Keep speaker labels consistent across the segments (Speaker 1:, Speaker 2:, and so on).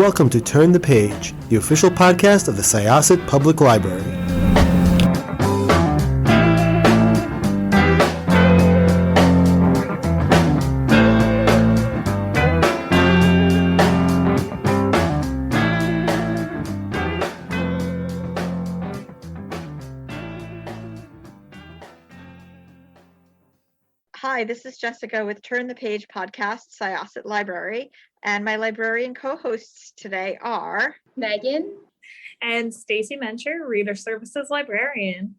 Speaker 1: Welcome to Turn the Page, the official podcast of the Syosset Public Library.
Speaker 2: Hi, this is Jessica with Turn the Page podcast, Syosset Library, and my librarian co-hosts today are
Speaker 3: Megan
Speaker 4: and Stacy Mencher, Reader Services Librarian.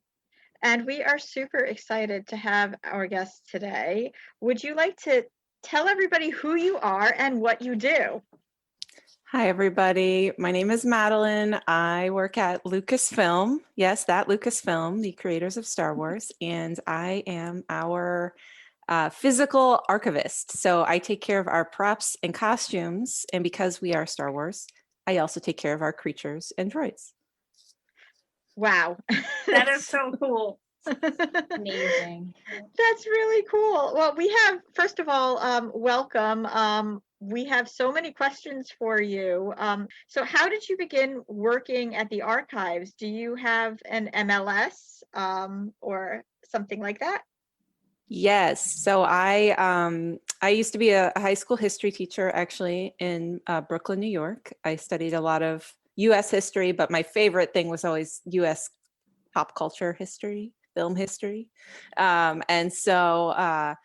Speaker 2: And we are super excited to have our guest today. Would you like to tell everybody who you are and what you do?
Speaker 5: Hi, everybody. My name is Madlyn. I work at Lucasfilm. Yes, that Lucasfilm, the creators of Star Wars, and I am our physical archivist. So I take care of our props and costumes, and because we are Star Wars, I also take care of our creatures and droids.
Speaker 2: Wow.
Speaker 4: That is so cool.
Speaker 3: Amazing.
Speaker 2: That's really cool. Well, we have, first of all, welcome. We have so many questions for you. So how did you begin working at the archives? Do you have an MLS or something like that?
Speaker 5: Yes. So I used to be a high school history teacher, actually, in Brooklyn, New York. I studied a lot of U.S. history, but my favorite thing was always U.S. pop culture history, film history. And so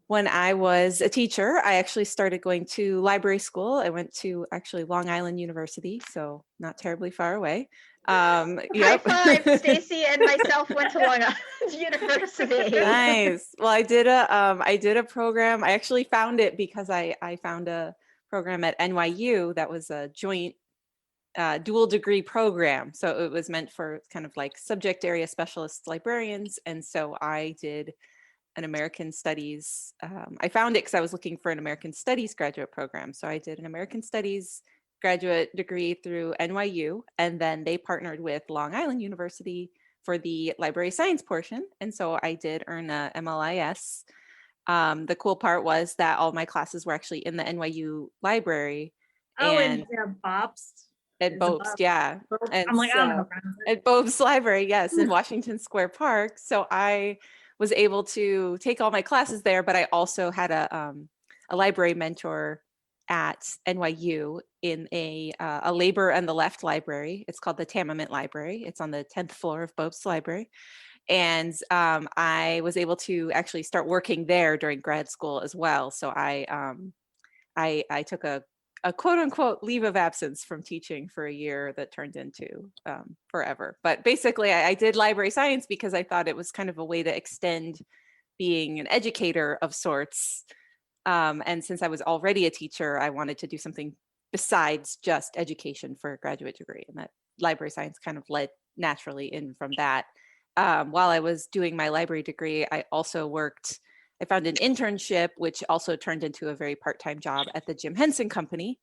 Speaker 5: when I was a teacher, I actually started going to library school. I went to actually Long Island University, so not terribly far away.
Speaker 2: High five, Stacy and myself went to Long Island University.
Speaker 5: Nice. Well, I did a program. I actually found it because I found a program at NYU that was a joint dual degree program. So it was meant for kind of like subject area specialist librarians. And so I did an American Studies. I found it because I was looking for an American Studies graduate program. So I did an American Studies graduate degree through NYU, and then they partnered with Long Island University for the library science portion. And so I did earn a MLIS. The cool part was that all my classes were actually in the NYU library.
Speaker 4: Oh,
Speaker 5: and
Speaker 4: Bob's.
Speaker 5: at Bob's, yeah. And
Speaker 4: I'm like, I don't know.
Speaker 5: At Bob's Library, yes, in Washington Square Park. So I was able to take all my classes there, but I also had a library mentor at NYU in a labor and the left library. It's called the Tamament Library. It's on the 10th floor of Bob's Library. And I was able to actually start working there during grad school as well. So I took a quote unquote leave of absence from teaching for a year that turned into forever. But basically I did library science because I thought it was kind of a way to extend being an educator of sorts. And since I was already a teacher, I wanted to do something besides just education for a graduate degree. And that library science kind of led naturally in from that. While I was doing my library degree, I found an internship, which also turned into a very part-time job at the Jim Henson Company,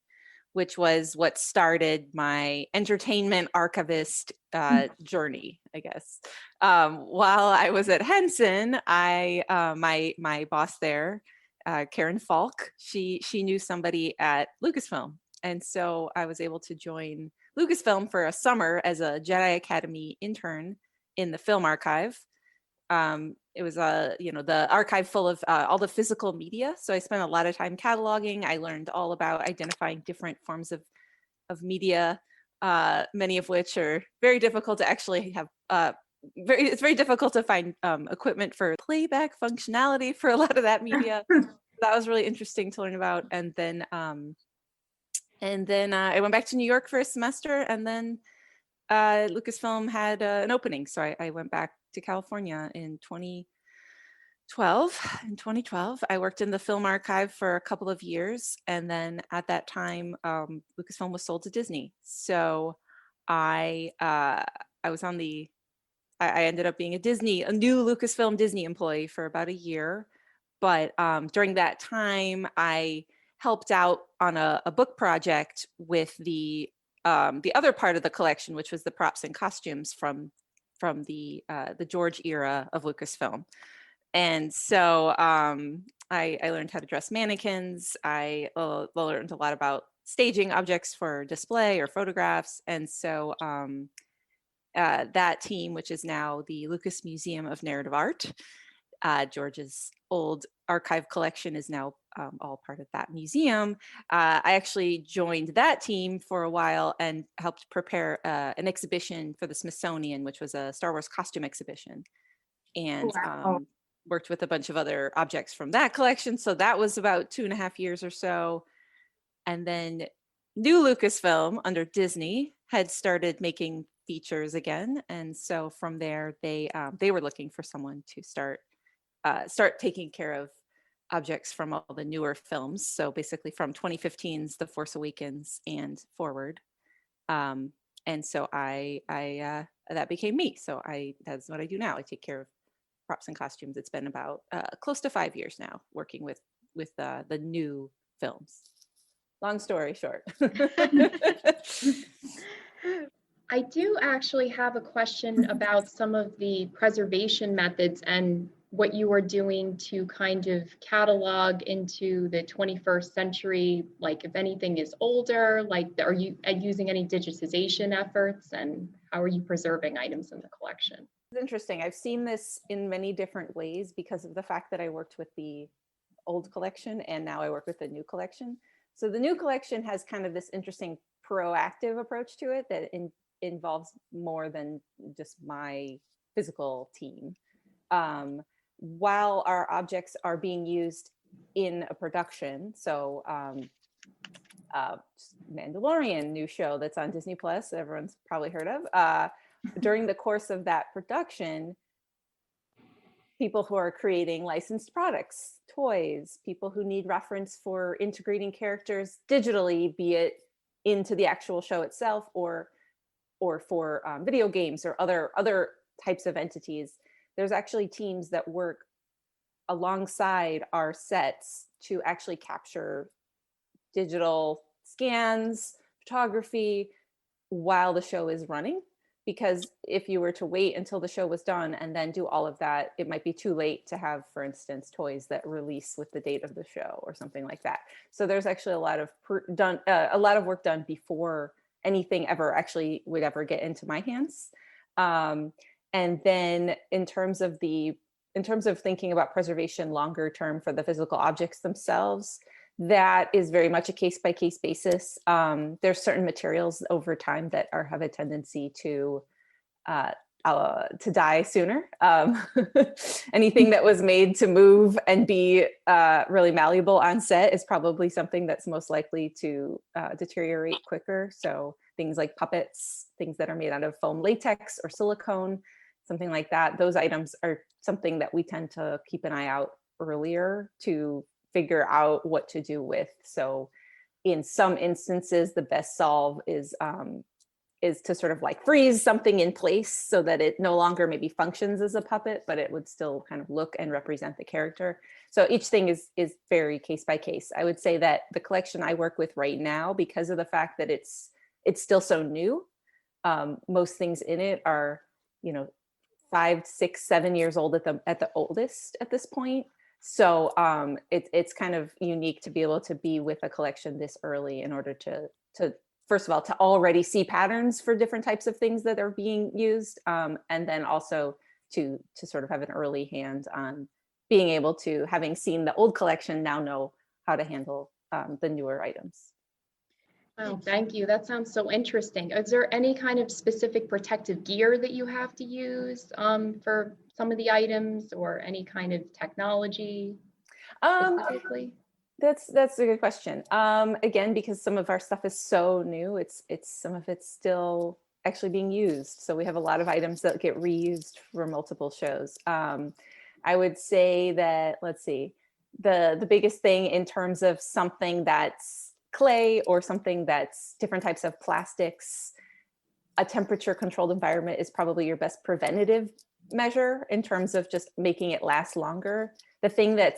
Speaker 5: which was what started my entertainment archivist journey, I guess. While I was at Henson, my boss there, Karen Falk, she knew somebody at Lucasfilm. And so I was able to join Lucasfilm for a summer as a Jedi Academy intern in the film archive. It was the archive full of all the physical media. So I spent a lot of time cataloging. I learned all about identifying different forms of media, many of which are very difficult to actually have. It's very difficult to find equipment for playback functionality for a lot of that media. That was really interesting to learn about. And then I went back to New York for a semester, and then Lucasfilm had an opening. So I went back to California in 2012. In 2012, I worked in the film archive for a couple of years. And then at that time, Lucasfilm was sold to Disney. So I ended up being a new Lucasfilm Disney employee for about a year. But during that time, I helped out on a book project with the other part of the collection, which was the props and costumes from the George era of Lucasfilm. And so I learned how to dress mannequins. I learned a lot about staging objects for display or photographs. And so that team, which is now the Lucas Museum of Narrative Art, George's old archive collection is now all part of that museum. I actually joined that team for a while and helped prepare an exhibition for the Smithsonian, which was a Star Wars costume exhibition, and worked with a bunch of other objects from that collection. So that was about 2.5 years or so. And then new Lucasfilm under Disney had started making features again. And so from there, they were looking for someone to start taking care of objects from all the newer films. So basically from 2015's The Force Awakens and forward. And so that became me. So that's what I do now. I take care of props and costumes. It's been about close to 5 years now working with the new films. Long story short.
Speaker 3: I do actually have a question about some of the preservation methods and what you are doing to kind of catalog into the 21st century, like if anything is older, like are you using any digitization efforts, and how are you preserving items in the collection?
Speaker 5: It's interesting. I've seen this in many different ways because of the fact that I worked with the old collection and now I work with the new collection. So the new collection has kind of this interesting proactive approach to it that involves more than just my physical team. While our objects are being used in a production, so Mandalorian new show that's on Disney Plus, everyone's probably heard of. During the course of that production, people who are creating licensed products, toys, people who need reference for integrating characters digitally, be it into the actual show itself or for video games or other types of entities. There's actually teams that work alongside our sets to actually capture digital scans, photography while the show is running. Because if you were to wait until the show was done and then do all of that, it might be too late to have, for instance, toys that release with the date of the show or something like that. So there's actually a lot of work done before anything would ever get into my hands. And then in terms of thinking about preservation longer term for the physical objects themselves, that is very much a case-by-case basis. There's certain materials over time that have a tendency to die sooner. Anything that was made to move and be really malleable on set is probably something that's most likely to deteriorate quicker. So things like puppets, things that are made out of foam latex or silicone, something like that. Those items are something that we tend to keep an eye out earlier to figure out what to do with. So in some instances, the best solve is to sort of like freeze something in place so that it no longer maybe functions as a puppet, but it would still kind of look and represent the character. So each thing is very case by case. I would say that the collection I work with right now, because of the fact that it's still so new, most things in it are, 5, 6, 7 years old at the oldest at this point. So it's kind of unique to be able to be with a collection this early in order to first of all, to already see patterns for different types of things that are being used. And then also to sort of have an early hand on being able to, having seen the old collection, now know how to handle the newer items.
Speaker 3: Oh, thank you. That sounds so interesting. Is there any kind of specific protective gear that you have to use for some of the items, or any kind of technology specifically?
Speaker 5: That's a good question. Again, because some of our stuff is so new, it's some of it's still actually being used. So we have a lot of items that get reused for multiple shows. I would say that, let's see, the biggest thing in terms of something that's clay or something that's different types of plastics, a temperature controlled environment is probably your best preventative measure in terms of just making it last longer. The thing that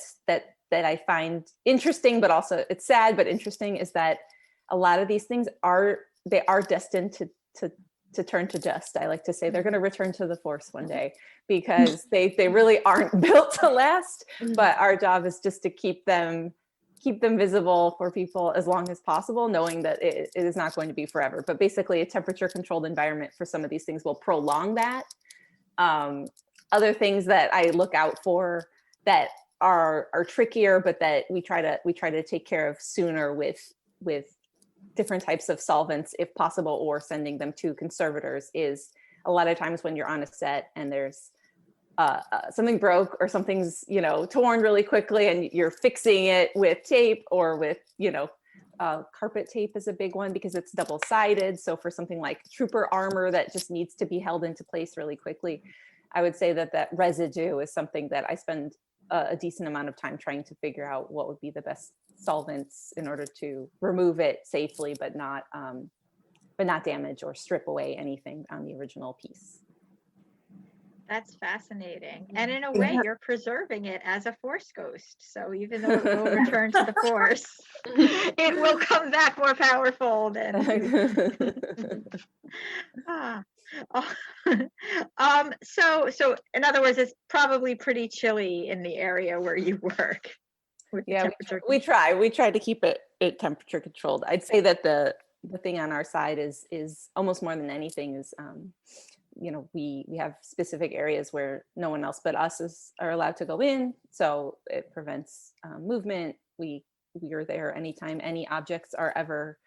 Speaker 5: I find interesting, but also it's sad but interesting, is that a lot of these things are destined to turn to dust. I like to say they're going to return to the Force one day, because they really aren't built to last. But our job is just to keep them keep them visible for people as long as possible, knowing that it is not going to be forever. But basically a temperature controlled environment for some of these things will prolong that. Other things that I look out for that are trickier, but that we try to take care of sooner with different types of solvents if possible, or sending them to conservators, is a lot of times when you're on a set and there's something broke or something's, torn really quickly and you're fixing it with tape or with, carpet tape is a big one because it's double-sided. So for something like trooper armor that just needs to be held into place really quickly, I would say that residue is something that I spend a decent amount of time trying to figure out what would be the best solvents in order to remove it safely, but not damage or strip away anything on the original piece.
Speaker 2: That's fascinating. And in a way, you're preserving it as a Force ghost. So even though it will return to the Force, it will come back more powerful than. So in other words, it's probably pretty chilly in the area where you work. With the temperature.
Speaker 5: We try to keep it temperature controlled. I'd say that the thing on our side is almost more than anything is, we have specific areas where no one else but us are allowed to go in. So it prevents movement. We are there anytime any objects are ever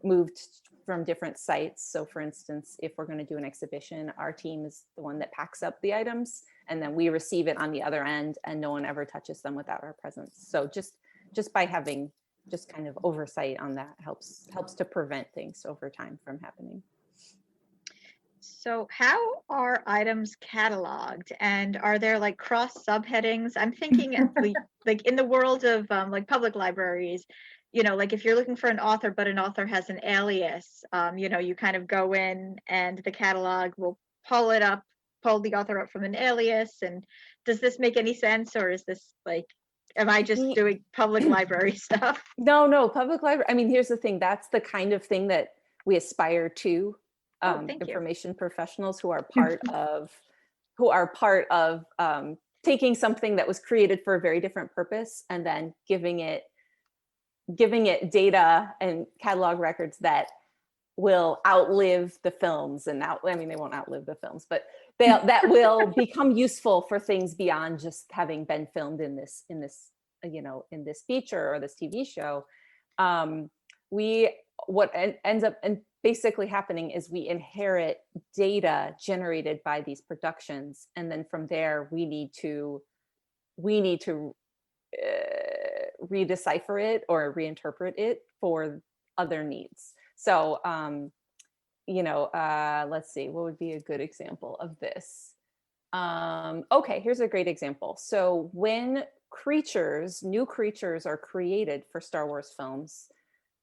Speaker 5: moved from different sites. So for instance, if we're going to do an exhibition, our team is the one that packs up the items and then we receive it on the other end, and no one ever touches them without our presence. So just by having just kind of oversight on that helps to prevent things over time from happening.
Speaker 2: So how are items cataloged, and are there like cross subheadings? I'm thinking like in the world of like public libraries, like if you're looking for an author, but an author has an alias, you kind of go in and the catalog will pull the author up from an alias. And does this make any sense, or is this like, am I just doing public library stuff?
Speaker 5: No, public library. I mean, here's the thing. That's the kind of thing that we aspire to. Information professionals who are part of taking something that was created for a very different purpose and then giving it data and catalog records that will outlive the films. And they won't outlive the films, but that will become useful for things beyond just having been filmed in this feature or this TV show. What ends up basically happening is we inherit data generated by these productions, and then from there we need to redecipher it or reinterpret it for other needs. So let's see, what would be a good example of this? Okay, here's a great example. So when new creatures are created for Star Wars films,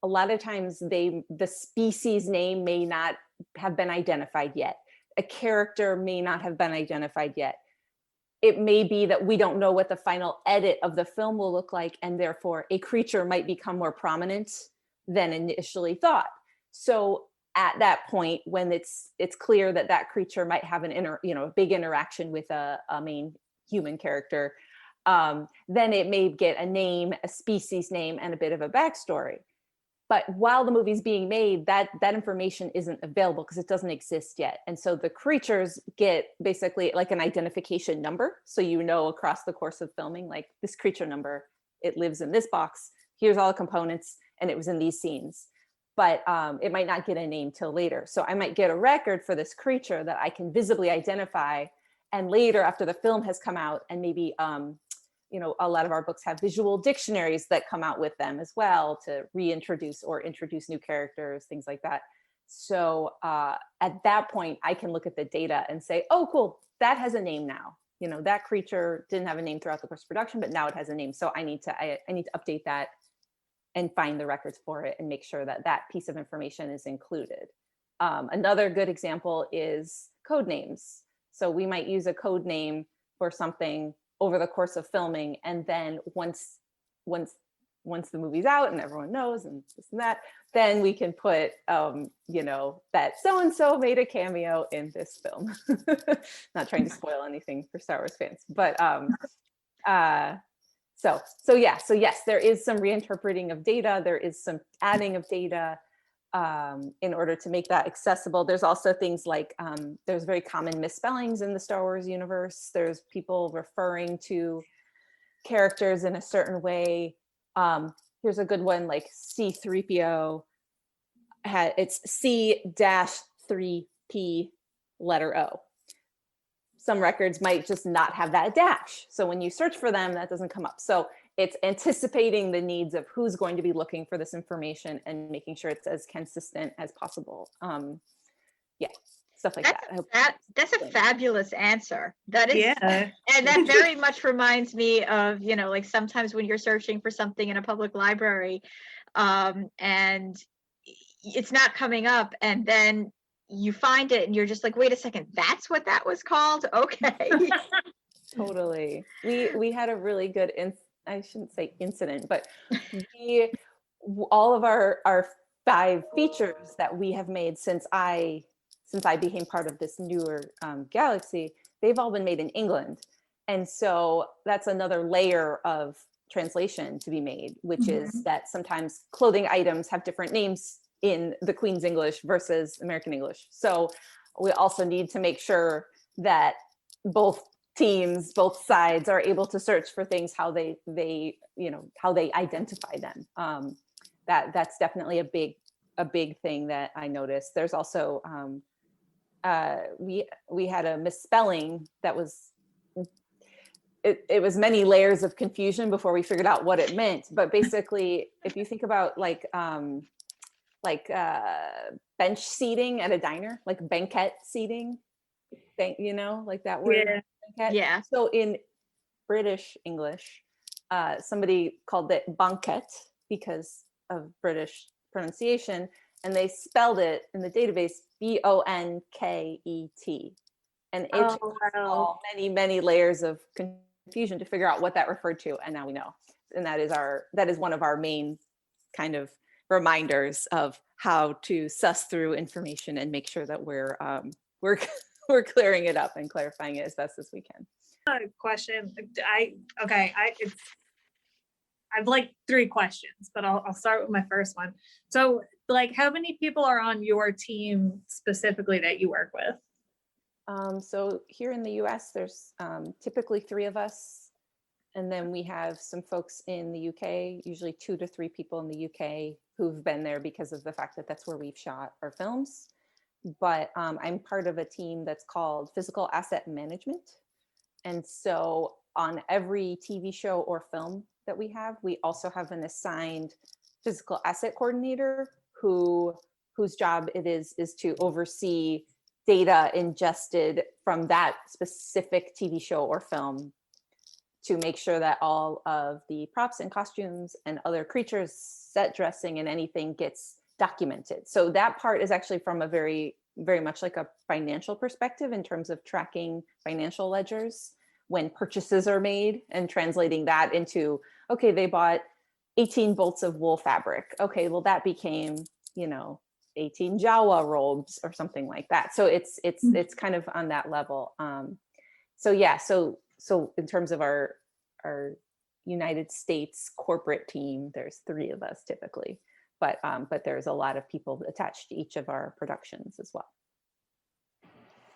Speaker 5: a lot of times the species name may not have been identified yet. A character may not have been identified yet. It may be that we don't know what the final edit of the film will look like, and therefore a creature might become more prominent than initially thought. So at that point, when it's clear that creature might have a big interaction with a main human character, then it may get a name, a species name, and a bit of a backstory. But while the movie's being made, that information isn't available because it doesn't exist yet. And so the creatures get basically like an identification number. So across the course of filming, like this creature number, it lives in this box, here's all the components, and it was in these scenes. But it might not get a name till later. So I might get a record for this creature that I can visibly identify. And later, after the film has come out, and maybe a lot of our books have visual dictionaries that come out with them as well to reintroduce or introduce new characters, things like that. So at that point, I can look at the data and say, oh, cool, that has a name now. That creature didn't have a name throughout the course of production, but now it has a name. So I need to update that and find the records for it and make sure that piece of information is included. Another good example is code names. So we might use a code name for something over the course of filming, and then once the movie's out and everyone knows and this and that, then we can put that so-and-so made a cameo in this film. Not trying to spoil anything for Star Wars fans, but So yes, there is some reinterpreting of data. There is some adding of data in order to make that accessible. There's also things like there's very common misspellings in the Star Wars universe. There's people referring to characters in a certain way. Here's a good one, like C-3PO. It's C-3P letter O. Some records might just not have that dash. So when you search for them, that doesn't come up. So it's anticipating the needs of who's going to be looking for this information and making sure it's as consistent as possible. Yeah, stuff like that.
Speaker 2: That's a fabulous answer. That is,
Speaker 4: Yeah.
Speaker 2: and that very much reminds me of, like sometimes when you're searching for something in a public library, and it's not coming up, and then you find it and you're just like, wait a second, that's what that was called? Okay.
Speaker 5: Totally. We had a really good, I shouldn't say incident, but all of our 5 features that we have made since I became part of this newer galaxy, they've all been made in England. And so that's another layer of translation to be made, which is that sometimes clothing items have different names in the Queen's English versus American English. So we also need to make sure that both teams, both sides are able to search for things how they identify them. That's definitely a big thing that I noticed. There's also we had a misspelling that was it was many layers of confusion before we figured out what it meant. But basically, if you think about like bench seating at a diner, like banquet seating, like that word.
Speaker 4: Yeah.
Speaker 5: Banquet.
Speaker 2: Yeah.
Speaker 5: So in British English, somebody called it banquet because of British pronunciation, and they spelled it in the database Bonket. And it took all many layers of confusion to figure out what that referred to, and now we know. And that is one of our main kind of reminders of how to suss through information and make sure that we're clearing it up and clarifying it as best as we can.
Speaker 4: Question. I have like 3 questions, but I'll start with my first one. So like, how many people are on your team specifically that you work with?
Speaker 5: So here in the US, there's typically 3 of us. And then we have some folks in the UK, usually 2 to 3 people in the UK who've been there because of the fact that that's where we've shot our films. But I'm part of a team that's called Physical Asset Management. And so on every TV show or film that we also have an assigned physical asset coordinator whose job it is to oversee data ingested from that specific TV show or film to make sure that all of the props and costumes and other creatures, set dressing and anything gets documented. So that part is actually from a very, very much like a financial perspective in terms of tracking financial ledgers when purchases are made and translating that into, okay, they bought 18 bolts of wool fabric. Okay, well that became, 18 Jawa robes or something like that. So it's kind of on that level. So in terms of our United States corporate team, there's 3 of us typically, but there's a lot of people attached to each of our productions as well.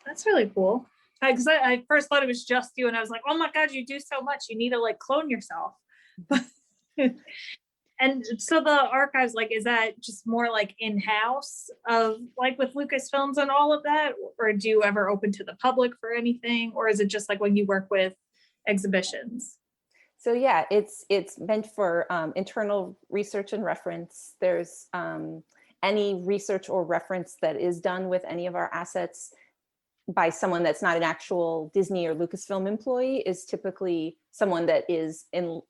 Speaker 4: That's really cool. Because I first thought it was just you, and I was like, oh my God, you do so much. You need to like clone yourself. And so the archives, like, is that just more like in-house of like with Lucasfilms and all of that? Or do you ever open to the public for anything? Or is it just like when you work with exhibitions?
Speaker 5: So yeah, it's meant for internal research and reference. There's any research or reference that is done with any of our assets by someone that's not an actual Disney or Lucasfilm employee is typically someone that is in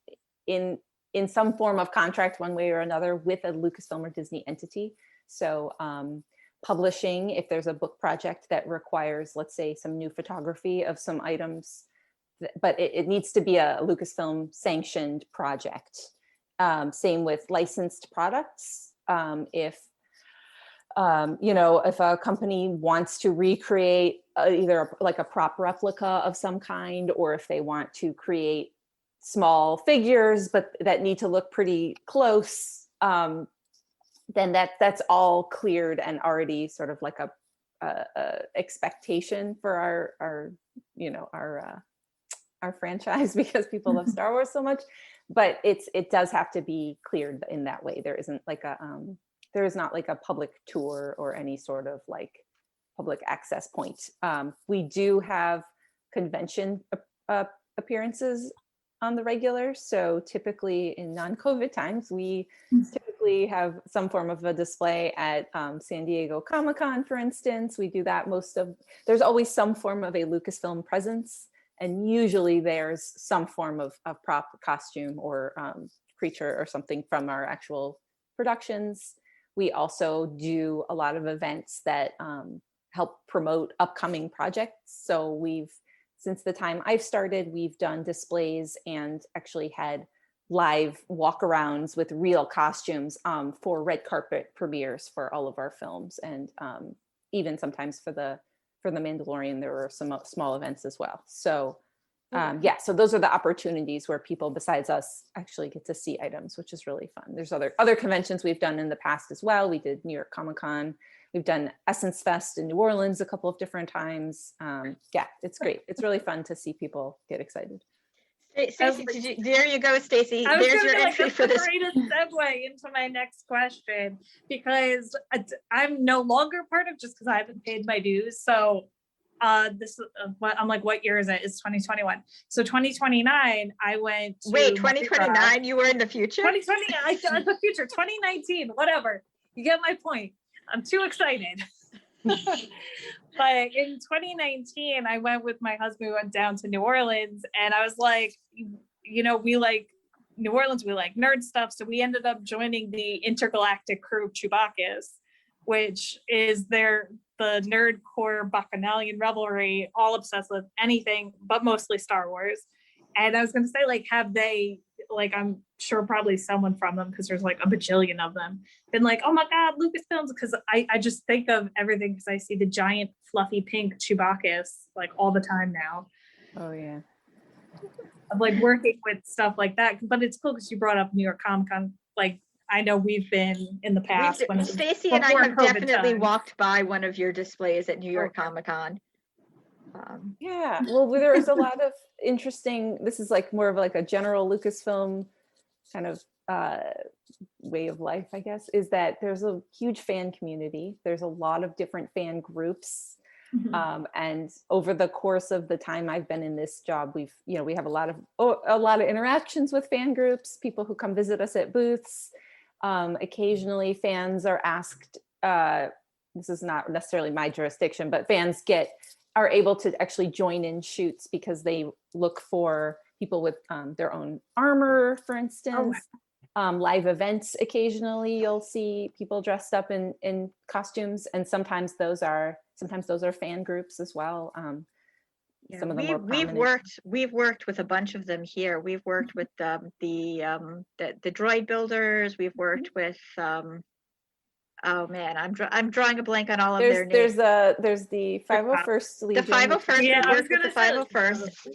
Speaker 5: some form of contract one way or another with a Lucasfilm or Disney entity. So publishing, if there's a book project that requires, let's say, some new photography of some items, but it needs to be a Lucasfilm sanctioned project. Same with licensed products. If a company wants to recreate either like a prop replica of some kind, or if they want to create small figures, but that need to look pretty close, then that's all cleared and already sort of like a expectation for our franchise, because people love Star Wars so much. But it does have to be cleared in that way. There isn't like there is not like a public tour or any sort of like public access point. We do have convention appearances on the regular. So typically in non-COVID times, we typically have some form of a display at San Diego Comic-Con, for instance. We do that there's always some form of a Lucasfilm presence. And usually there's some form of prop, costume, or creature or something from our actual productions. We also do a lot of events that help promote upcoming projects. So since the time I've started, we've done displays and actually had live walkarounds with real costumes for red carpet premieres for all of our films. And even sometimes for the Mandalorian, there were some small events as well. So so those are the opportunities where people besides us actually get to see items, which is really fun. There's other conventions we've done in the past as well. We did New York Comic-Con. We've done Essence Fest in New Orleans a couple of different times. It's great. It's really fun to see people get excited.
Speaker 2: Stacey, there you go, Stacey. There's your entry for this.
Speaker 4: Greatest segue into my next question, because I'm no longer part of, just because I haven't paid my dues. So this I'm like, what year is it? It's 2021. So 2029, I went to
Speaker 2: 2029, you were in the future?
Speaker 4: 2020, the future, 2019, whatever. You get my point. I'm too excited. But in 2019, I went with my husband, we went down to New Orleans, and I was like, we like New Orleans, we like nerd stuff. So we ended up joining the intergalactic crew of Chewbacca's, which is the nerdcore bacchanalian revelry, all obsessed with anything, but mostly Star Wars. And I was going to say, like, have they, like, I'm sure probably someone from them, because there's like a bajillion of them, been like, oh my God, Lucasfilms, because I just think of everything, because I see the giant fluffy pink Chewbacca's like all the time now.
Speaker 5: Oh yeah.
Speaker 4: Of like working with stuff like that. But it's cool because you brought up New York Comic-Con. Like, I know we've been in the past.
Speaker 2: Stacey and I have definitely walked by one of your displays at New York Comic-Con.
Speaker 5: Yeah, well, there's a lot of interesting, this is like more of like a general Lucasfilm kind of way of life, I guess, is that there's a huge fan community. There's a lot of different fan groups. And over the course of the time I've been in this job, we have a lot of interactions with fan groups, people who come visit us at booths. Occasionally fans are asked, this is not necessarily my jurisdiction, but fans are able to actually join in shoots because they look for people with their own armor, for instance. Live events, occasionally you'll see people dressed up in costumes, and sometimes those are fan groups as well. Some of them more prominent.
Speaker 2: We've worked with a bunch of them here. We've worked with the droid builders. We've worked with oh man, I'm drawing a blank on all of their names.
Speaker 5: There's the 501st Legion.
Speaker 2: The 501st.
Speaker 4: Yeah,
Speaker 2: we worked with the 501st.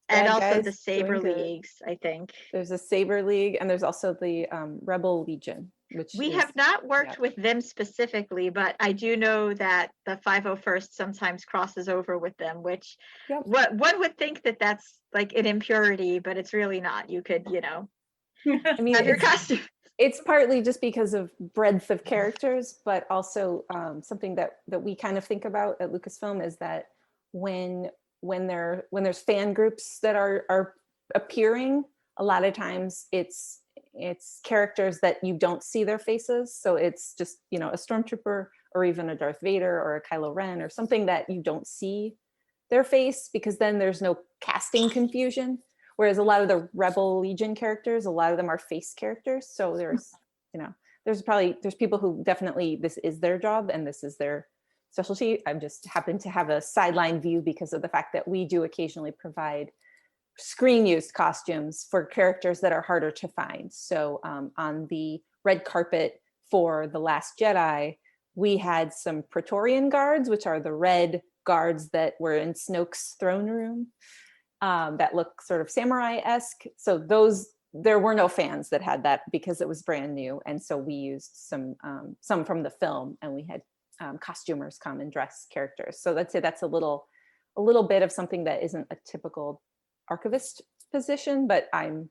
Speaker 2: And also the Saber Leagues, I think.
Speaker 5: There's a Saber League, and there's also the Rebel Legion.
Speaker 2: We have not worked with them specifically, but I do know that the 501st sometimes crosses over with them, which one would think that that's like an impurity, but it's really not. You could,
Speaker 5: I mean,
Speaker 2: have your costume.
Speaker 5: It's partly just because of breadth of characters, but also something that we kind of think about at Lucasfilm is that when there's fan groups that are appearing, a lot of times it's characters that you don't see their faces. So it's just, a stormtrooper or even a Darth Vader or a Kylo Ren or something that you don't see their face, because then there's no casting confusion. Whereas a lot of the Rebel Legion characters, a lot of them are face characters. So there's people who definitely, this is their job and this is their specialty. I just happen to have a sideline view because of the fact that we do occasionally provide screen used costumes for characters that are harder to find. So on the red carpet for The Last Jedi, we had some Praetorian guards, which are the red guards that were in Snoke's throne room. that look sort of samurai-esque. So there were no fans that had that because it was brand new. And so we used some from the film, and we had costumers come and dress characters. So let's say that's a little bit of something that isn't a typical archivist position, but I'm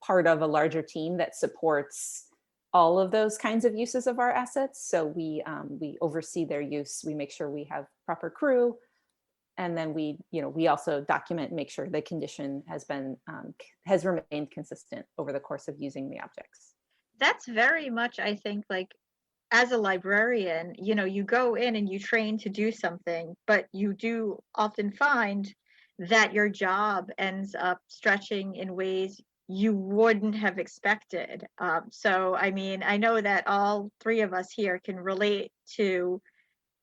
Speaker 5: part of a larger team that supports all of those kinds of uses of our assets. So we oversee their use. We make sure we have proper crew, and then we also document and make sure the condition has remained consistent over the course of using the objects.
Speaker 2: That's very much, I think, like, as a librarian, you go in and you train to do something, but you do often find that your job ends up stretching in ways you wouldn't have expected. So, I mean, I know that all three of us here can relate to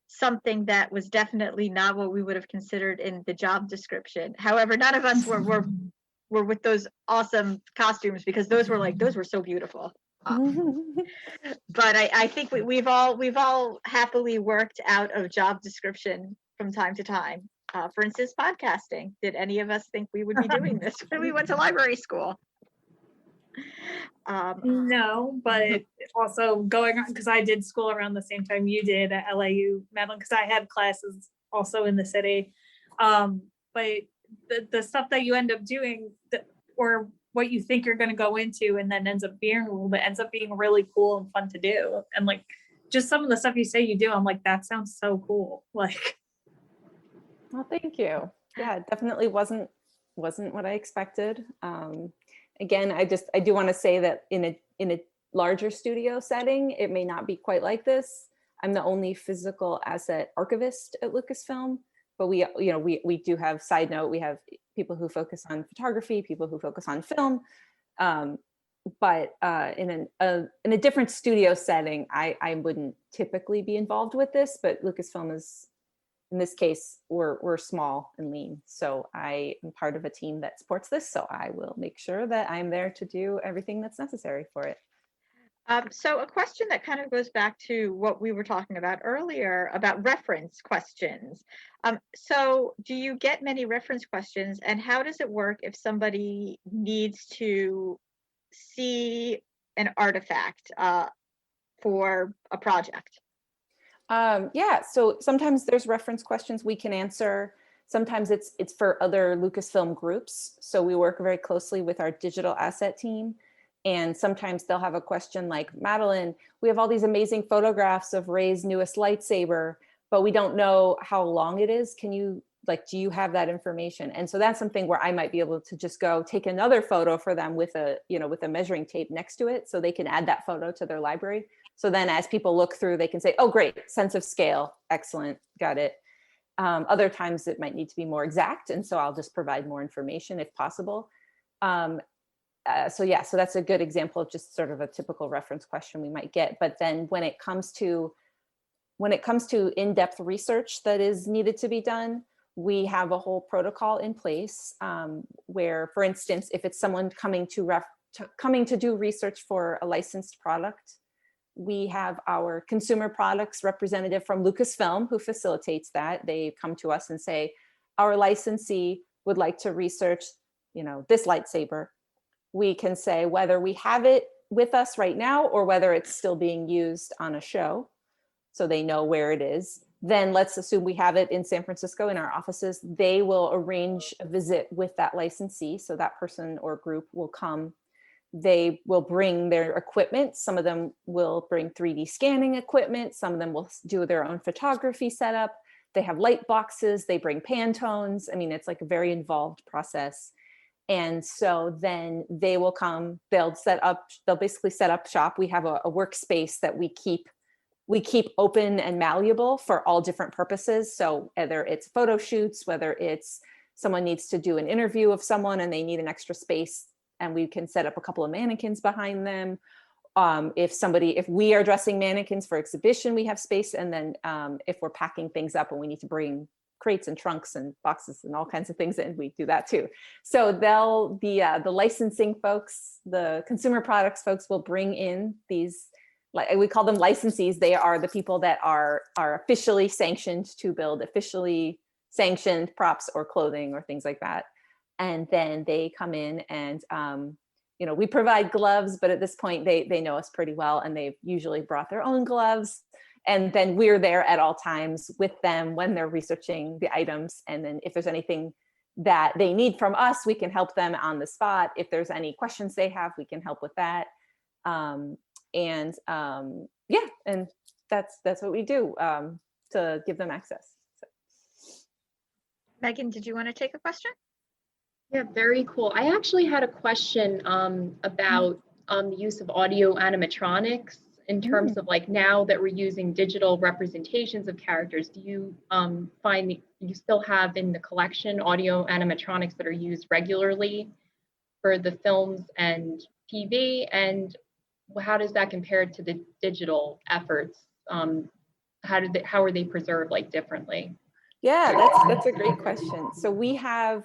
Speaker 2: something that was definitely not what we would have considered in the job description. However, none of us were with those awesome costumes, because those were so beautiful. But I think we've all happily worked out of job description from time to time. For instance, podcasting. Did any of us think we would be doing this when we went to library school?
Speaker 4: No, but also going on, because I did school around the same time you did at L.I.U, Madlyn, because I had classes also in the city. But the stuff that you end up doing, or what you think you're going to go into and then ends up being really cool and fun to do. And like, just some of the stuff you say you do, I'm like, that sounds so cool. Like,
Speaker 5: well, thank you. Yeah, it definitely wasn't what I expected. Again, I do want to say that in a larger studio setting, it may not be quite like this. I'm the only physical asset archivist at Lucasfilm, but we do have, side note, we have people who focus on photography, people who focus on film. But in a different studio setting, I wouldn't typically be involved with this, but Lucasfilm is, in this case, we're small and lean. So I am part of a team that supports this. So I will make sure that I'm there to do everything that's necessary for it.
Speaker 2: So a question that kind of goes back to what we were talking about earlier about reference questions. So do you get many reference questions, and how does it work if somebody needs to see an artifact for a project?
Speaker 5: Yeah, so sometimes there's reference questions we can answer. Sometimes it's for other Lucasfilm groups. So we work very closely with our digital asset team. And sometimes they'll have a question like, Madlyn, we have all these amazing photographs of Rey's newest lightsaber, but we don't know how long it is. Can you, do you have that information? And so that's something where I might be able to just go take another photo for them with a measuring tape next to it, so they can add that photo to their library. So then as people look through, they can say, oh, great, sense of scale. Excellent, got it. Other times it might need to be more exact. And so I'll just provide more information if possible. So that's a good example of just sort of a typical reference question we might get. But then when it comes to in-depth research that is needed to be done, we have a whole protocol in place where, for instance, if it's someone coming to do research for a licensed product, we have our consumer products representative from Lucasfilm who facilitates that. They come to us and say, our licensee would like to research, this lightsaber. We can say whether we have it with us right now or whether it's still being used on a show, so they know where it is. Then let's assume we have it in San Francisco in our offices. They will arrange a visit with that licensee. So that person or group will come. They will bring their equipment. Some of them will bring 3D scanning equipment. Some of them will do their own photography setup. They have light boxes. They bring Pantones. I mean, it's like a very involved process. And so then they will come, they'll basically set up shop. We have a workspace that we keep open and malleable for all different purposes. So whether it's photo shoots, whether it's someone needs to do an interview of someone and they need an extra space, and we can set up a couple of mannequins behind them. If we are dressing mannequins for exhibition, we have space. And then if we're packing things up and we need to bring crates and trunks and boxes and all kinds of things, and we do that too. So the licensing folks, the consumer products folks will bring in these, we call them licensees. They are the people that are officially sanctioned to build officially sanctioned props or clothing or things like that. And then they come in and, we provide gloves, but at this point they know us pretty well, and they've usually brought their own gloves. And then we're there at all times with them when they're researching the items. And then if there's anything that they need from us, we can help them on the spot. If there's any questions they have, we can help with that. And that's what we do to give them access. So.
Speaker 2: Megan, did you want to take a question?
Speaker 3: Yeah, very cool. I actually had a question about the use of audio animatronics in terms of like, now that we're using digital representations of characters. Do you find that you still have in the collection audio animatronics that are used regularly for the films and TV? And how does that compare to the digital efforts? How are they preserved like differently?
Speaker 5: Yeah, that's a great question. So we have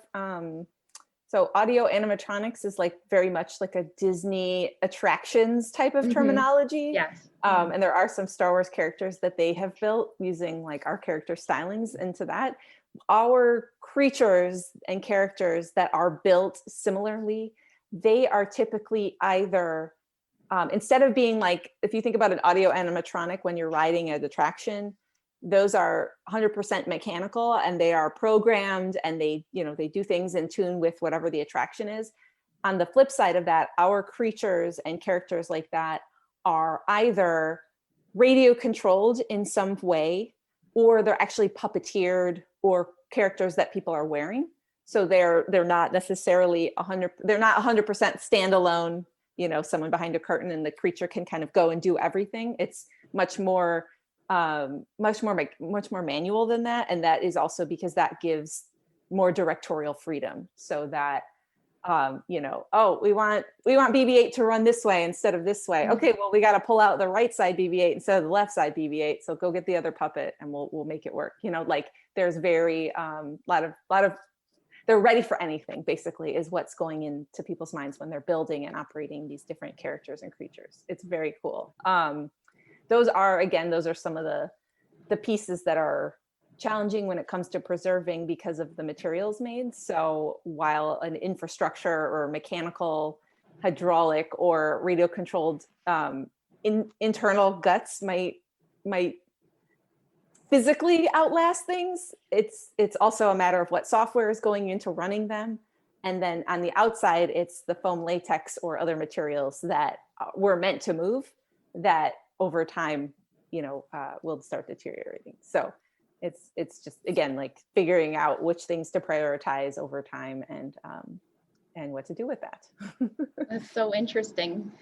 Speaker 5: so audio animatronics is like very much like a Disney attractions type of terminology.
Speaker 3: Yes.
Speaker 5: And there are some Star Wars characters that they have built using like our character stylings into that. Our creatures and characters that are built similarly, they are typically either, instead of being like, if you think about an audio animatronic when you're riding an attraction, those are 100% mechanical, and they are programmed, and they do things in tune with whatever the attraction is. On the flip side of that, our creatures and characters like that are either radio controlled in some way, or they're actually puppeteered, or characters that people are wearing. So they're not necessarily 100%, they're not 100% standalone, someone behind a curtain and the creature can kind of go and do everything. It's much more manual than that. And that is also because that gives more directorial freedom, so that we want BB-8 to run this way instead of this way. Okay, well, we got to pull out the right side BB-8 instead of the left side BB-8. So go get the other puppet and we'll make it work. Like there's very lot of they're ready for anything, basically, is what's going into people's minds when they're building and operating these different characters and creatures. It's very cool. Those are some of the pieces that are challenging when it comes to preserving because of the materials made. So while an infrastructure or mechanical, hydraulic, or radio controlled internal guts might physically outlast things, it's also a matter of what software is going into running them. And then on the outside, it's the foam, latex, or other materials that were meant to move that over time, will start deteriorating. So it's just, again, like figuring out which things to prioritize over time and what to do with that.
Speaker 3: That's so interesting.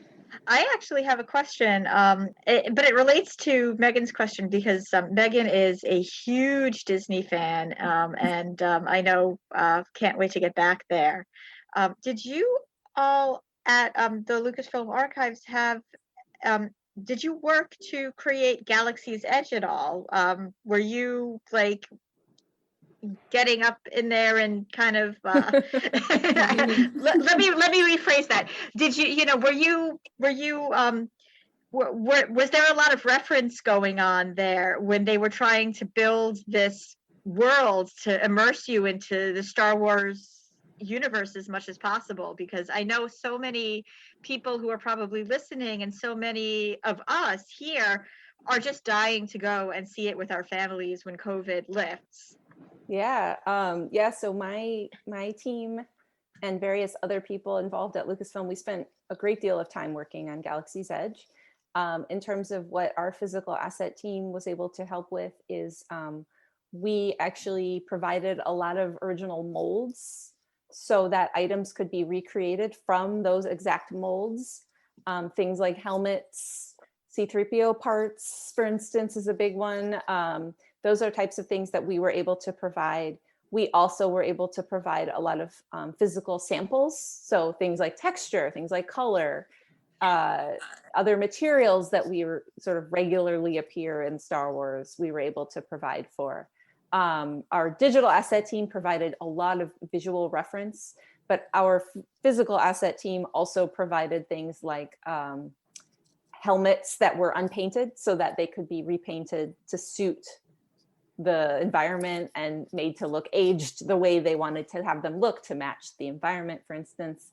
Speaker 2: I actually have a question, but it relates to Megan's question, because Megan is a huge Disney fan, and I know can't wait to get back there. Did you all at the Lucasfilm Archives have did you work to create Galaxy's Edge at all? Were you like getting up in there and kind of let me rephrase that. Did you was there a lot of reference going on there when they were trying to build this world to immerse you into the Star Wars universe as much as possible? Because I know so many people who are probably listening, and so many of us here are just dying to go and see it with our families when COVID lifts.
Speaker 5: Yeah. So my team and various other people involved at Lucasfilm, we spent a great deal of time working on Galaxy's Edge. In terms of what our physical asset team was able to help with is we actually provided a lot of original molds so that items could be recreated from those exact molds. Things like helmets, C-3PO parts, for instance, is a big one. Those are types of things that we were able to provide. We also were able to provide a lot of physical samples. So things like texture, things like color, other materials that we were sort of regularly appear in Star Wars, we were able to provide for. Our digital asset team provided a lot of visual reference, but our physical asset team also provided things like helmets that were unpainted so that they could be repainted to suit the environment and made to look aged the way they wanted to have them look to match the environment, for instance.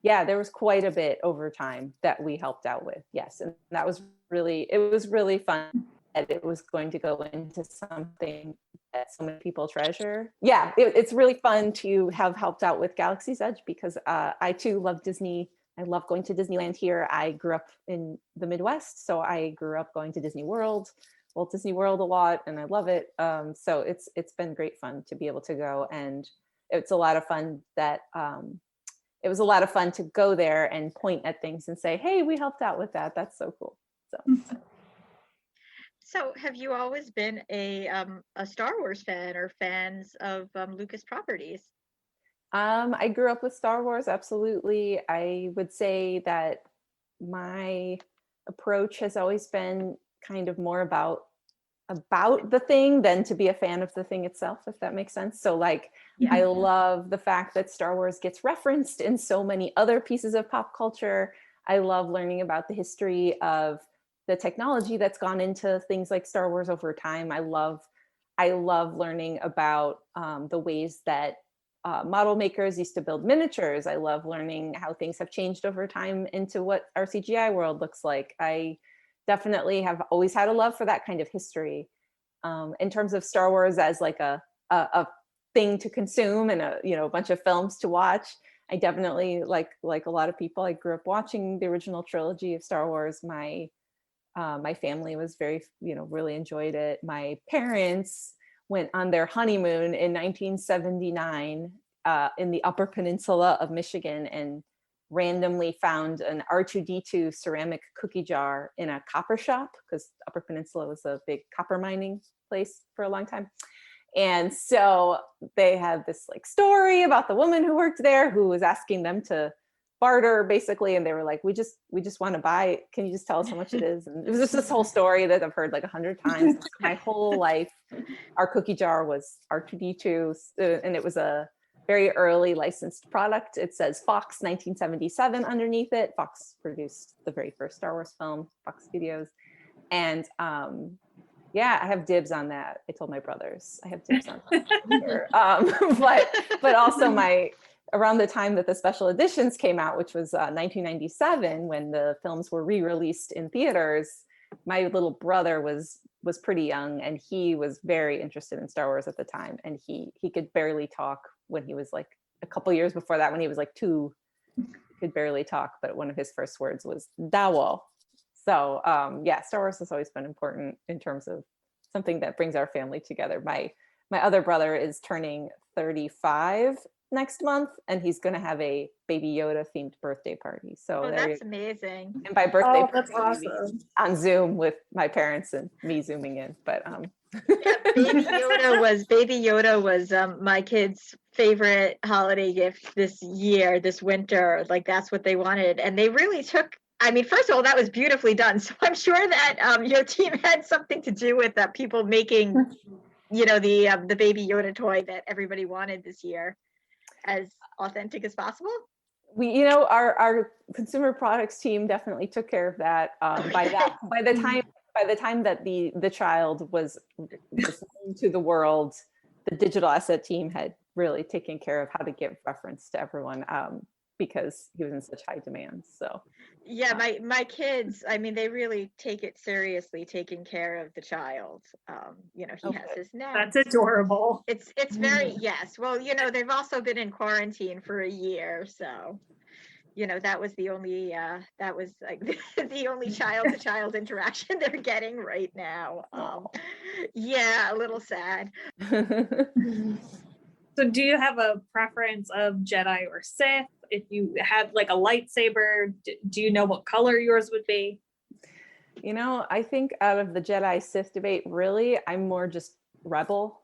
Speaker 5: Yeah, there was quite a bit over time that we helped out with. Yes, and that was it was really fun that it was going to go into something that so many people treasure. Yeah, it's really fun to have helped out with Galaxy's Edge because I too love Disney. I love going to Disneyland here. I grew up in the Midwest, so I grew up going to Disney World, Walt Disney World a lot, and I love it. So it's been great fun to be able to go, and it's a lot of fun that it was a lot of fun to go there and point at things and say, "Hey, we helped out with that. That's so cool."
Speaker 2: So have you always been a Star Wars fan or fans of Lucas properties?
Speaker 5: I grew up with Star Wars, absolutely. I would say that my approach has always been kind of more about the thing than to be a fan of the thing itself, if that makes sense. So like,
Speaker 2: Yeah.
Speaker 5: I love the fact that Star Wars gets referenced in so many other pieces of pop culture. I love learning about the history of the technology that's gone into things like Star Wars over time. I love learning about the ways that model makers used to build miniatures. I love learning how things have changed over time into what our CGI world looks like. I definitely have always had a love for that kind of history. In terms of Star Wars as like a thing to consume and a bunch of films to watch, I definitely like a lot of people. I grew up watching the original trilogy of Star Wars. My family was very, really enjoyed it. My parents went on their honeymoon in 1979 in the Upper Peninsula of Michigan and randomly found an R2D2 ceramic cookie jar in a copper shop, because Upper Peninsula was a big copper mining place for a long time. And so they had this like story about the woman who worked there who was asking them to barter basically, and they were like, we just want to buy it. Can you just tell us how much it is? And it was just this whole story that I've heard like 100 times. My whole life, our cookie jar was R2D2, and it was a very early licensed product. It says Fox 1977 underneath it. Fox produced the very first Star Wars film, Fox Studios. And yeah, I have dibs on that. I told my brothers I have dibs on that. But also around the time that the special editions came out, which was 1997, when the films were re-released in theaters, my little brother was pretty young, and he was very interested in Star Wars at the time, and he could barely talk when he was like a couple years before that, when he was like 2, he could barely talk, but one of his first words was "Dawo." So yeah, Star Wars has always been important in terms of something that brings our family together. My other brother is turning 35 next month, and he's going to have a Baby Yoda themed birthday party. So
Speaker 2: that's amazing.
Speaker 5: And by birthday,
Speaker 4: that's awesome.
Speaker 5: On Zoom with my parents and me zooming in. But
Speaker 2: Baby Yoda was my kids' favorite holiday gift this winter. Like that's what they wanted, and they really took. I mean, first of all, that was beautifully done. So I'm sure that your team had something to do with people making, the Baby Yoda toy that everybody wanted this year as authentic as possible.
Speaker 5: We, our consumer products team definitely took care of that. By the time that the child was to the world, the digital asset team had really taken care of how to give reference to everyone, because he was in such high demand. So
Speaker 2: yeah, my kids, I mean, they really take it seriously, taking care of the child. He has his nap.
Speaker 4: That's adorable.
Speaker 2: It's very, yes. Well, they've also been in quarantine for a year, so that was the only the only child-to-child interaction they're getting right now. Yeah, a little sad.
Speaker 4: So do you have a preference of Jedi or Sith? If you had like a lightsaber, do you know what color yours would be?
Speaker 5: I think out of the Jedi Sith debate, really, I'm more just rebel.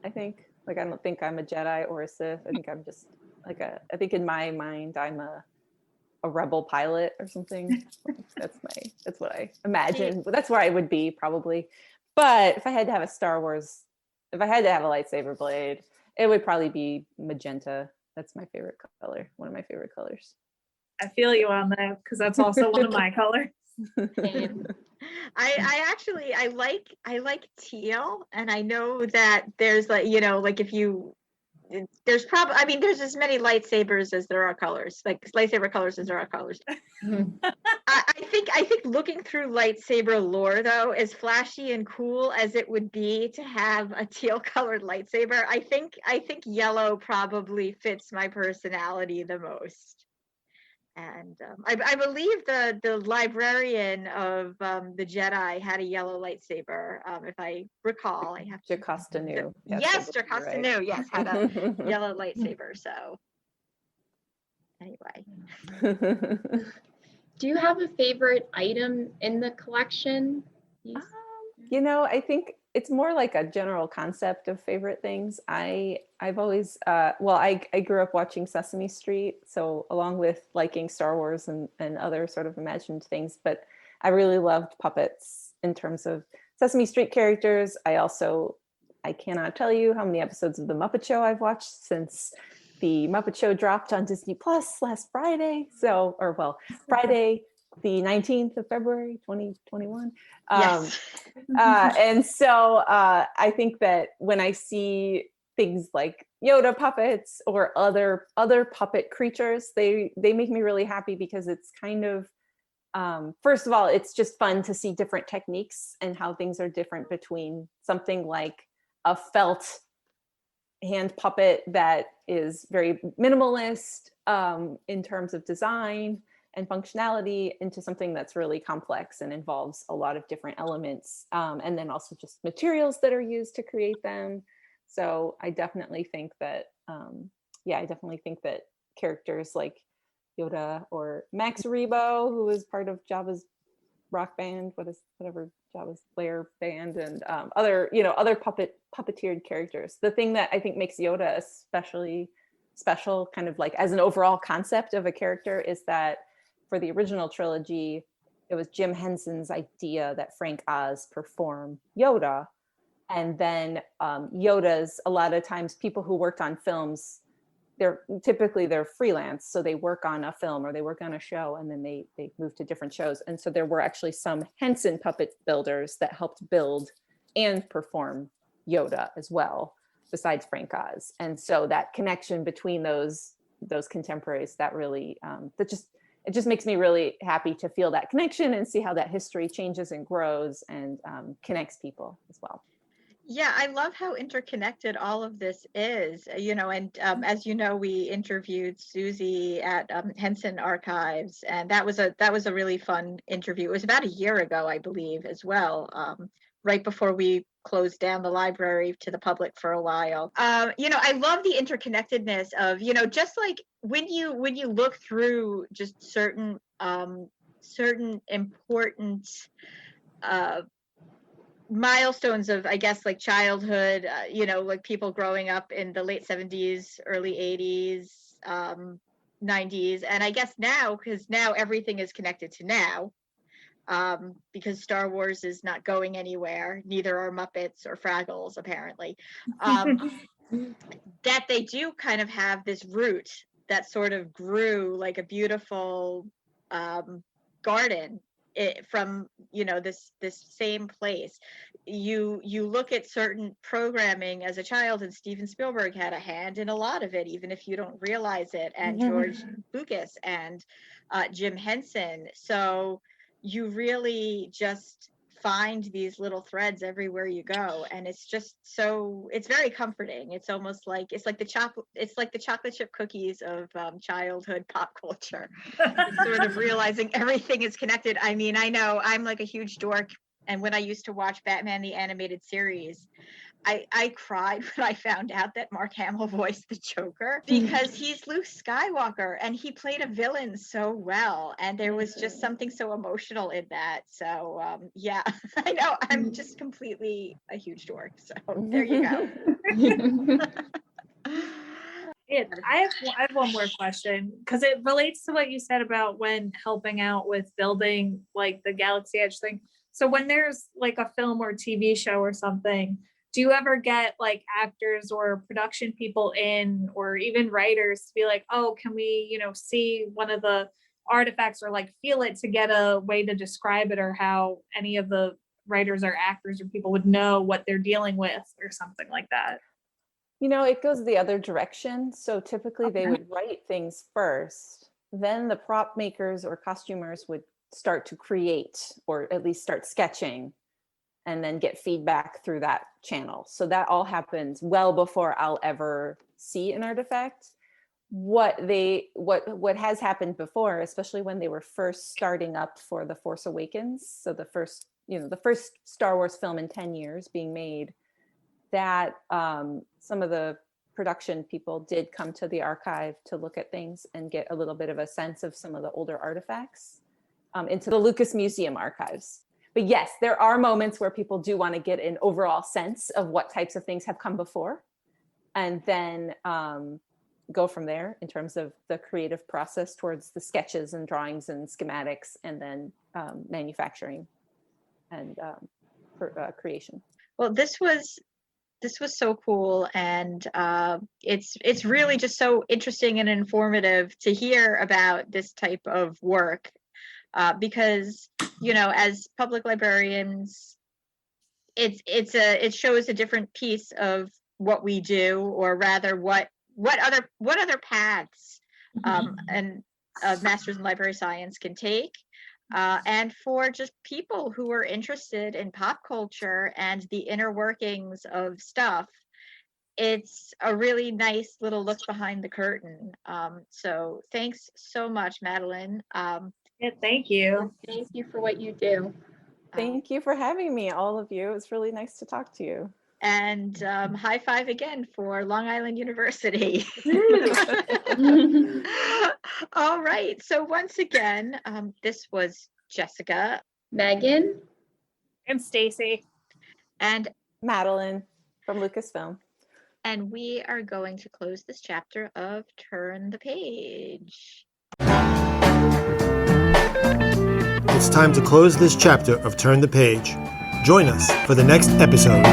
Speaker 5: I think like, I don't think I'm a Jedi or a Sith. I think I'm just like I think in my mind, I'm a rebel pilot or something. That's what I imagine. That's where I would be probably. But if I had to have a lightsaber blade, it would probably be magenta. That's my favorite color. One of my favorite colors.
Speaker 4: I feel you on that, because that's also one of my colors.
Speaker 2: I like teal, and I know that there's like, you know, like if you there's probably, I mean, there's as many lightsabers as there are colors, like lightsaber colors as there are colors. I think looking through lightsaber lore, though, as flashy and cool as it would be to have a teal colored lightsaber, I think yellow probably fits my personality the most. And I believe the librarian of the Jedi had a yellow lightsaber, if I recall. I have to.
Speaker 5: Jocasta knew.
Speaker 2: Yes, Jocasta knew. Yes, had a yellow lightsaber. So anyway.
Speaker 3: Do you have a favorite item in the collection?
Speaker 5: You know, I think it's more like a general concept of favorite things. I've always, I grew up watching Sesame Street, so along with liking Star Wars and other sort of imagined things, but I really loved puppets in terms of Sesame Street characters. I cannot tell you how many episodes of The Muppet Show I've watched since the Muppet Show dropped on Disney Plus last Friday. Friday, the 19th of February, 2021.
Speaker 2: Yes.
Speaker 5: And so I think that when I see things like Yoda puppets or other puppet creatures, they make me really happy, because it's kind of, first of all, it's just fun to see different techniques and how things are different between something like a felt hand puppet that is very minimalist in terms of design and functionality, into something that's really complex and involves a lot of different elements, and then also just materials that are used to create them. So I definitely think that characters like Yoda or Max Rebo, who is part of Jabba's rock band, whatever Jabba's lair band, and other puppeteered characters. The thing that I think makes Yoda especially special, kind of like as an overall concept of a character, is that for the original trilogy, it was Jim Henson's idea that Frank Oz perform Yoda. And then Yoda's, a lot of times people who worked on films, they're freelance. So they work on a film or they work on a show, and then they move to different shows. And so there were actually some Henson puppet builders that helped build and perform Yoda as well, besides Frank Oz. And so that connection between those contemporaries, that really, it just makes me really happy to feel that connection and see how that history changes and grows and connects people as well.
Speaker 2: Yeah, I love how interconnected all of this is, you know, and as you know, we interviewed Susie at Henson Archives, and that was a really fun interview. It was about a year ago, I believe, as well, right before we closed down the library to the public for a while. You know, I love the interconnectedness of, you know, just like when you look through just certain important milestones of, I guess, like childhood, you know, like people growing up in the late 70s, early 80s, 90s. And I guess now, because now everything is connected to now, because Star Wars is not going anywhere, neither are Muppets or Fraggles, apparently, that they do kind of have this root that sort of grew like a beautiful garden from, you know, this same place. You look at certain programming as a child, and Steven Spielberg had a hand in a lot of it, even if you don't realize it, and George Lucas and Jim Henson. So you really just find these little threads everywhere you go, and it's very comforting. It's almost like the chocolate chip cookies of childhood pop culture. Sort of realizing everything is connected. I mean, I know I'm like a huge dork, and when I used to watch Batman the Animated Series, I cried when I found out that Mark Hamill voiced the Joker, because he's Luke Skywalker and he played a villain so well, and there was just something so emotional in that. So yeah, I know I'm just completely a huge dork. So there you go.
Speaker 4: I have one more question, because it relates to what you said about when helping out with building like the Galaxy Edge thing. So when there's like a film or TV show or something, do you ever get like actors or production people in, or even writers, to be like, oh, can we, you know, see one of the artifacts or like feel it to get a way to describe it, or how any of the writers or actors or people would know what they're dealing with or something like that?
Speaker 5: It goes the other direction. So typically they would write things first, then the prop makers or costumers would start to create, or at least start sketching, and then get feedback through that channel. So that all happens well before I'll ever see an artifact. What has happened before, especially when they were first starting up for The Force Awakens, so the first Star Wars film in 10 years being made, that some of the production people did come to the archive to look at things and get a little bit of a sense of some of the older artifacts into the Lucas Museum archives. But yes, there are moments where people do want to get an overall sense of what types of things have come before, and then go from there in terms of the creative process towards the sketches and drawings and schematics, and then manufacturing and creation.
Speaker 2: Well, this was so cool, and it's really just so interesting and informative to hear about this type of work, because as public librarians, it shows a different piece of what we do, or rather what other paths and masters in library science can take. And for just people who are interested in pop culture and the inner workings of stuff, it's a really nice little look behind the curtain. So thanks so much, Madlyn.
Speaker 4: Yeah, thank you.
Speaker 3: Thank you for what you do.
Speaker 5: Thank you for having me, all of you. It's really nice to talk to you.
Speaker 2: And high five again for Long Island University. All right. So once again, this was Jessica,
Speaker 3: Megan,
Speaker 4: I'm Stacy.
Speaker 2: and
Speaker 5: Madlyn from Lucasfilm.
Speaker 2: and we are going to close this chapter of Turn the Page.
Speaker 1: It's time to close this chapter of Turn the Page. Join us for the next episode.